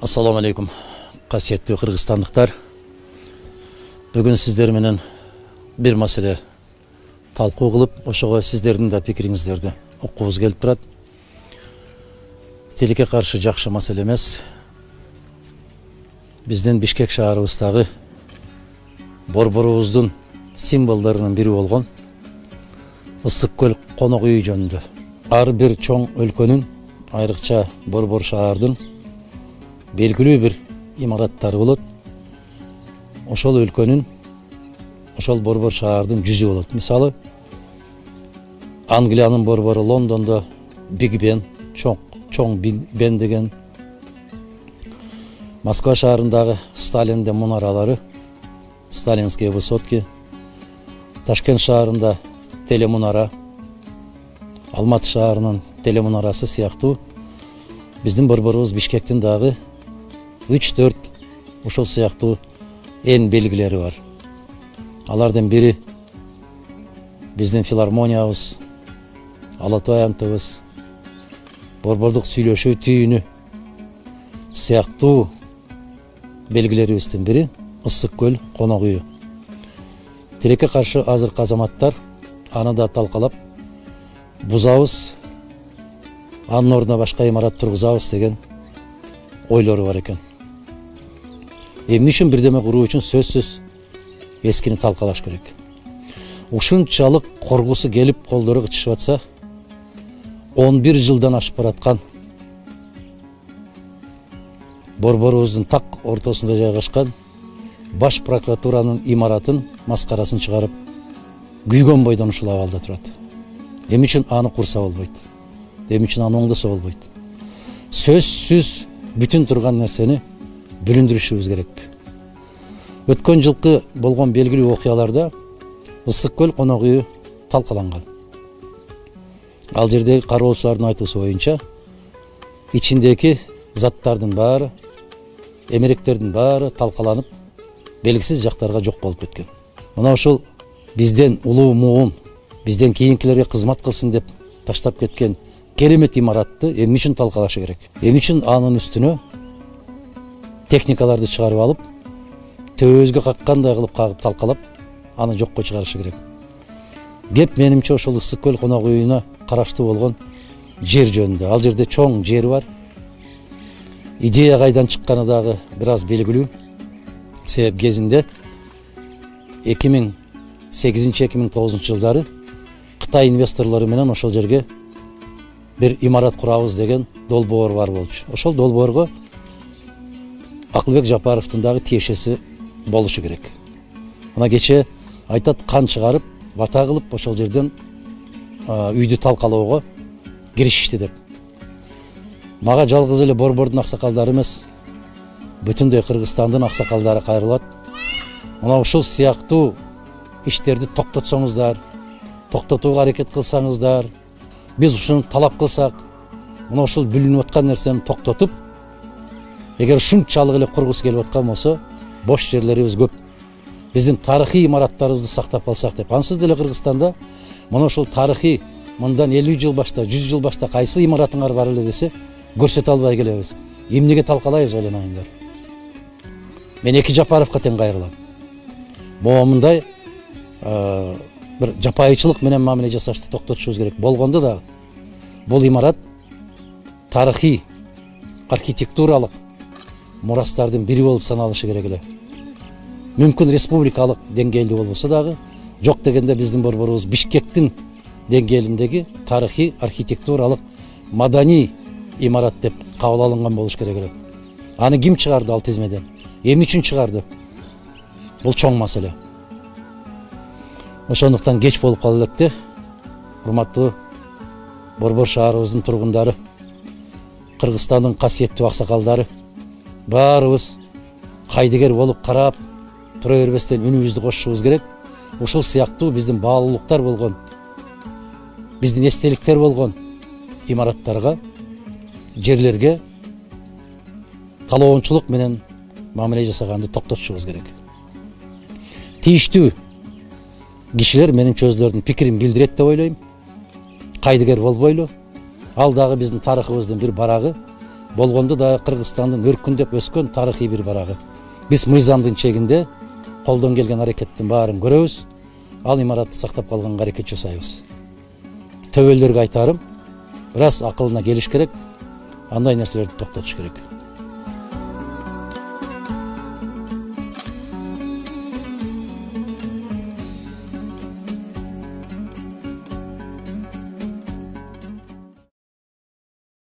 Assalamu алейкум, қасиетті қырғызстандықтар. Бүгін сіздер менен бір мәселе талқы қылып, ошоға сіздердің да пикириңиздерди окугубуз келип турат. Тилекке каршы жакшы маселе эмес. Биздин Бишкек шаарыбыздагы борборубуздун символдорунун бири болгон Ысык көл конок үйү жөнүндө ар бир чоң өлкөнүн, айрыкча борбор шаардын белгилүү бир имараттары болот. Ошол өлкөнүн, ошол борбор шаардын жүзү болот. Мисалы, Англиянын борбору Лондондо Биг Бен, чоң Биг Бен деген. Москва шаарындагы Сталиндин мунаралары, Сталинские высотки. Ташкент шаарында телемунара, Алматы шаарынын телемунарасы сыяктуу биздин борборубуз Бишкектин дагы 3-4 ошол сыяктуу эң белгилери бар. Алардын бири биздин филармониябыз, Ала Той антыбыз, борбордук сүйлөшүү түйүнү сыяктуу белгилерибиздин бири Ысык көл конок үйү. Тилекке каршы азыркы азаматтар аны да талкалап, бузабыз, анын ордуна башка имарат тургузабыз деген ойлору бар экен. Эмне үчүн бирдеме куруу үчүн сөзсүз эскини талкалаш керек. Ушунчалык коргусу келип колдору кычышып атса, 11 жылдан ашып бараткан борборубуздун так ортосунда жайгашкан баш прокуратуранын имаратын маскарасын чыгарып, күйгөн бойдон ушул абалда турат. Эмне үчүн аны курса болбойт? Эмне үчүн аны оңдосо болбойт? Сөзсүз бүтүн турган нерсени бүлүндүрүшүбүз керек. Өткөн жылкы болгон белгилүү окуяларда Ысык көл конок үйү талкаланган. Ал жердеги кароочулардын айтуусу боюнча, ичиндеги заттардын баары, эмеректердин баары талкаланып, белгисиз жактарга жок болуп кеткен. Мына ушул бизден улуу муун, бизден кийинкилерге кызмат кылсын деп таштап кеткен керемет имаратты эмне үчүн талкалашы керек? Эмне үчүн анын үстүнө техникаларды чыгарып алып, төбөбүзгө каккандай кылып кагып талкалап, аны жокко чыгарышы керек. Кеп менимче ошол Ысык көл конок үйүнө караштуу болгон жер жөнүндө. Ал жерде чоң жер бар. Идея кайдан чыкканы дагы бир аз белгилүү. Себеп кезинде 2008-2009 жылдары Кытай инвесторлору менен ошол жерге бир имарат курабыз деген долбоор бар болчу. Ошол долбоорго Акылбек Жапаровдун дагы тиешеси болушу керек. Мына кече айтат, кан чыгарып, бата кылып ошол жерден үйдү талкалоого киришишти деп. Мага жалгыз эле борбордун аксакалдары эмес, бүтүндөй Кыргызстандын аксакалдары кайрылат. Мына ушул сыяктуу иштерди токтотсоңуздар, токтотууга аракет кылсаңыздар, биз ушуну талап кылсак, мына ушул бүлүнүп аткан нерсени токтотуп, эгер ушунчалык эле кургусу келип аткан болсо, бош жерлерибиз көп. Биздин тарыхый имараттарыбызды сактап калсак деп. Ансыз деле Кыргызстанда мына ушул тарыхый мындан 50 жыл башта, 100 жыл башта кайсы имаратыңар бар эле десе, көрсөтө албай келебиз. Эмнеге талкалайбыз ойлоноңуздар. Мен эки Жапаровго тең кайрылам. Момундай бир жапайычылык менен мамиле жасашты токтотушубуз керек. Болгондо да бул имарат тарыхый, архитектуралык мурастардын бири болуп саналышы керек эле. Мүмкүн республикалык деңгээлде болбосо дагы, жок дегенде биздин борборубуз Бишкектин деңгээлиндеги тарыхый, архитектуралык, маданий имарат деп кабыл алынган болуш керек эле. Аны ким чыгарды ал тизмеден? Эмне үчүн чыгарды? Бул чоң маселе. Ошондуктан кеч болуп калып элек, урматтуу борбор шаарыбыздын тургундары, Кыргызстандын касиеттүү аксакалдары, баарыбыз кайдыгер болуп карап тура бербестен үнүбүздү кошушубуз керек. Ушул сыяктуу биздин баалуулуктар болгон, биздин эстеликтер болгон имараттарга, жерлерге талоончулук менен мамиле жасаганды токтотушубуз керек. Тийиштүү кишилер менимче өздөрүнүн пикирин билдирет деп ойлойм. Кайдыгер болбойлу. Ал дагы биздин тарыхыбыздын бир барагы. болгондо да Кыргызстандын өркүндөп өскөн тарыхый бир барагы. Биз мыйзамдын чегинде колдон келген аракеттин баарын көрөбүз, ал имаратты сактап калганга аракет жасайбыз. Төбөлдөргө айтарым, раз акылына келиш керек, андай нерселерди токтотуш керек.